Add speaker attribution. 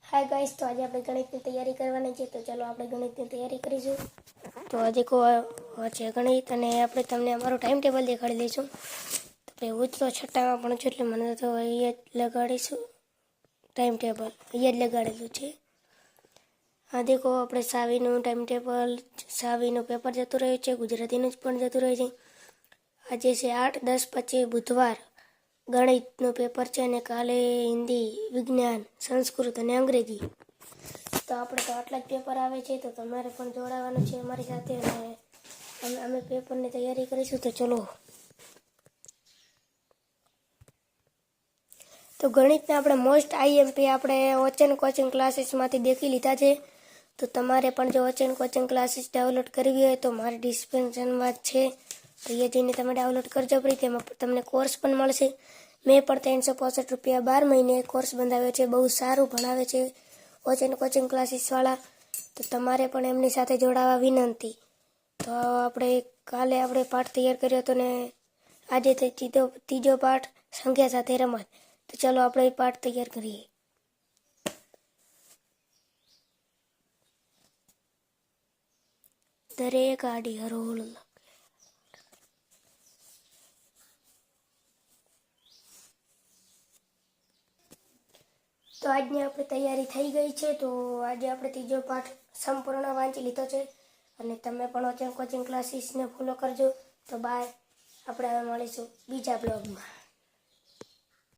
Speaker 1: Hi guys, तो आज આપણે ગણિતની તૈયારી કરવાની છે, તો ચાલો આપણે ગણિતની તૈયારી કરીશું। તો આજે છે ગણિત અને આપણે તમને અમારું ટાઈમ ટેબલ દેખાડી દઈશું। તો હું તો છઠ્ઠામાં પણ છું એટલે મને તો અહીંયા જ લગાડીશું ટાઈમ ટેબલ, અહીંયા જ લગાડેલું છે। આ દેખો આપણે સાવીનું ટાઈમ ટેબલ, સાવીનું પેપર જતું રહ્યું છે, ગુજરાતીનું જ પણ જતું રહ્યું છે। આજે છે 8, 10, 25 બુધવાર ગણિતનું પેપર છે અને કાલે હિન્દી, વિજ્ઞાન, સંસ્કૃત અને અંગ્રેજી। તો આપણે તો આટલા જ પેપર આવે છે, તો તમારે પણ જોડાવાનું છે અમારી સાથે અને અમે પેપરની તૈયારી કરીશું। તો ચલો, તો ગણિતના આપણે મોસ્ટ આઈએમપી આપણે ઓચન કોચિંગ ક્લાસીસમાંથી દેખી લીધા છે। તો તમારે પણ જો ઓચન કોચિંગ ક્લાસીસ ડાઉનલોડ કરવી હોય તો મારી ડિસ્ક્રિપ્શનમાં જ છે, તો એ જઈને તમે ડાઉનલોડ કરજો ફરી। તેમાં તમને કોર્સ પણ મળશે। મેં પણ 365 રૂપિયા 12 મહિને કોર્સ બંધાવ્યો છે, બહુ સારું ભણાવે છે ઓચન કોચિંગ ક્લાસીસવાળા। તો તમારે પણ એમની સાથે જોડાવા વિનંતી। તો કાલે આપણે પાઠ તૈયાર કર્યો હતો ને આજે ત્રીજો પાઠ સંખ્યા સાથે રમત। તો ચાલો આપણે પાઠ તૈયાર કરીએ। દરેક આડી હરોળ તો આજની આપણી તૈયારી થઈ ગઈ છે। તો આજે આપણે ત્રીજો પાઠ સંપૂર્ણ વાંચી લીધો છે અને તમે પણ ઓચન કોચિંગ ક્લાસીસને ફોલો કરજો। તો બાય, આપણે હવે મળીશું બીજા બ્લોગમાં।